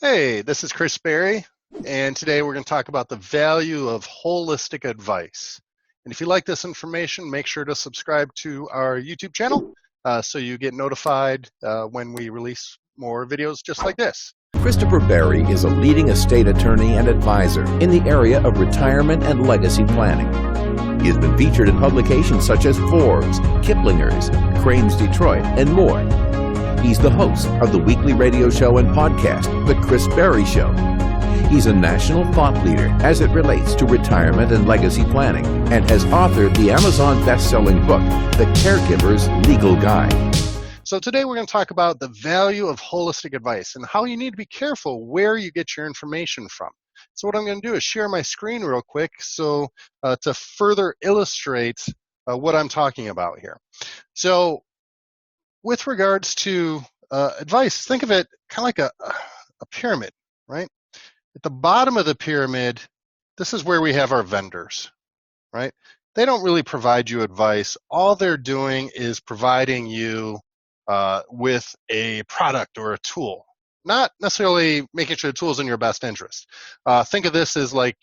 Hey, this is Chris Berry, and today we're going to talk about the value of holistic advice. And if you like this information, make sure to subscribe to our YouTube channel so you get notified when we release more videos just like this. Christopher Berry is a leading estate attorney and advisor in the area of retirement and legacy planning. He has been featured in publications such as Forbes, Kiplinger's, Crane's Detroit, and more. He's the host of the weekly radio show and podcast, The Chris Berry Show. He's a national thought leader as it relates to retirement and legacy planning, and has authored the Amazon best-selling book, The Caregiver's Legal Guide. So today we're going to talk about the value of holistic advice and how you need to be careful where you get your information from. So what I'm going to do is share my screen real quick to further illustrate what I'm talking about here. So with regards to advice, think of it kind of like a pyramid, right? At the bottom of the pyramid, this is where we have our vendors, right? They don't really provide you advice. All they're doing is providing you with a product or a tool, not necessarily making sure the tool is in your best interest. Think of this as like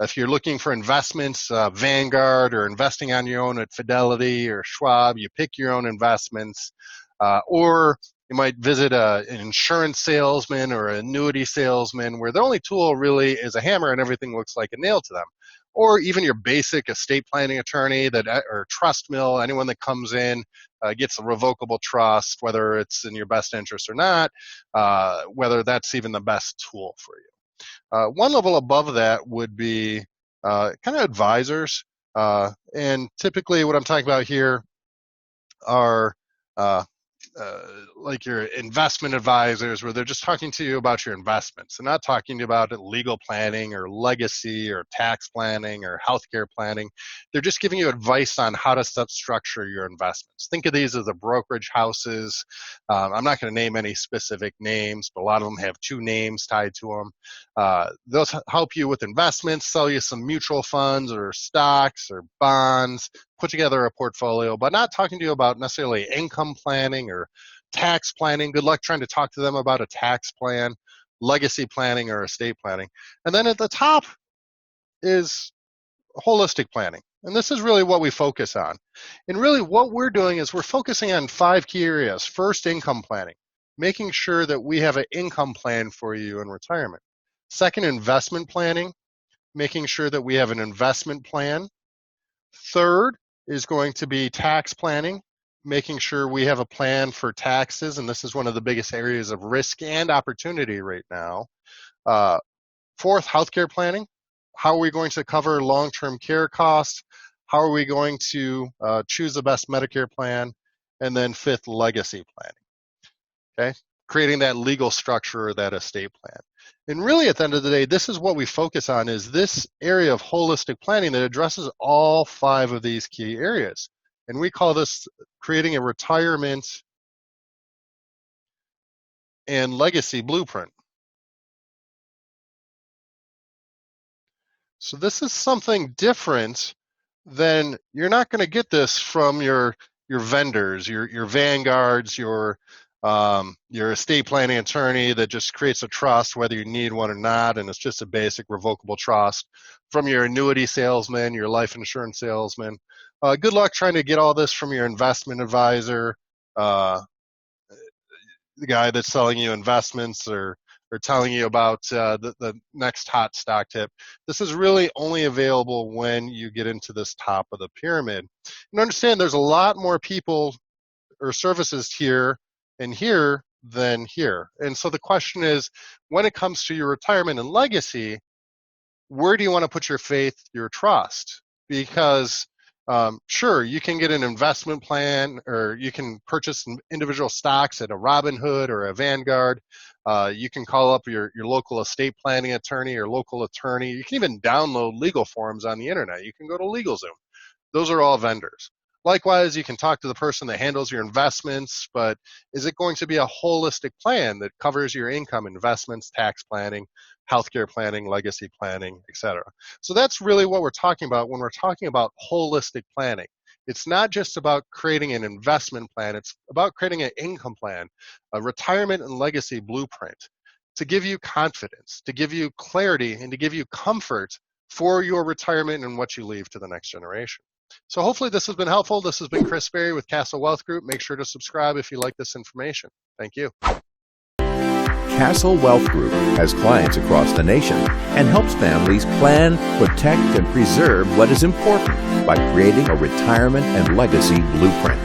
if you're looking for investments, Vanguard, or investing on your own at Fidelity or Schwab, you pick your own investments, or you might visit an insurance salesman or an annuity salesman where the only tool really is a hammer and everything looks like a nail to them. Or even your basic estate planning attorney or trust mill, anyone that comes in gets a revocable trust, whether it's in your best interest or not, whether that's even the best tool for you. One level above that would be kind of advisors. And typically what I'm talking about here are like your investment advisors, where they're just talking to you about your investments. They're not talking to you about legal planning or legacy or tax planning or healthcare planning. They're just giving you advice on how to structure your investments. Think of these as the brokerage houses. I'm not going to name any specific names, but a lot of them have two names tied to them. They'll help you with investments, sell you some mutual funds or stocks or bonds, put together a portfolio, but not talking to you about necessarily income planning or tax planning. Good luck trying to talk to them about a tax plan, legacy planning, or estate planning. And then at the top is holistic planning. And this is really what we focus on. And really what we're doing is we're focusing on 5 key areas. First, income planning, making sure that we have an income plan for you in retirement. Second, investment planning, making sure that we have an investment plan. Third is going to be tax planning, making sure we have a plan for taxes, and this is one of the biggest areas of risk and opportunity right now. Fourth, healthcare planning. How are we going to cover long-term care costs? How are we going to choose the best Medicare plan? And then fifth, legacy planning. Okay, creating that legal structure or that estate plan. And really, at the end of the day, this is what we focus on, is this area of holistic planning that addresses all 5 of these key areas. And we call this creating a retirement and legacy blueprint. So this is something different than, you're not going to get this from your vendors, your Vanguards, your estate planning attorney that just creates a trust whether you need one or not, and it's just a basic revocable trust. From your annuity salesman, your life insurance salesman. Good luck trying to get all this from your investment advisor, the guy that's selling you investments or telling you about the next hot stock tip. This is really only available when you get into this top of the pyramid. And understand there's a lot more people or services here and here than here. And so the question is, when it comes to your retirement and legacy, where do you want to put your faith, your trust? Because sure, you can get an investment plan, or you can purchase individual stocks at a Robinhood or a Vanguard. You can call up your local estate planning attorney or local attorney. You can even download legal forms on the internet. You can go to LegalZoom. Those are all vendors. Likewise, you can talk to the person that handles your investments, but is it going to be a holistic plan that covers your income, investments, tax planning, healthcare planning, legacy planning, etc.? So that's really what we're talking about when we're talking about holistic planning. It's not just about creating an investment plan, it's about creating an income plan, a retirement and legacy blueprint. to give you confidence, to give you clarity, and to give you comfort for your retirement and what you leave to the next generation. So hopefully this has been helpful. This has been Chris Berry with Castle Wealth Group. Make sure to subscribe if you like this information. Thank you. Castle Wealth Group has clients across the nation and helps families plan, protect, and preserve what is important by creating a retirement and legacy blueprint.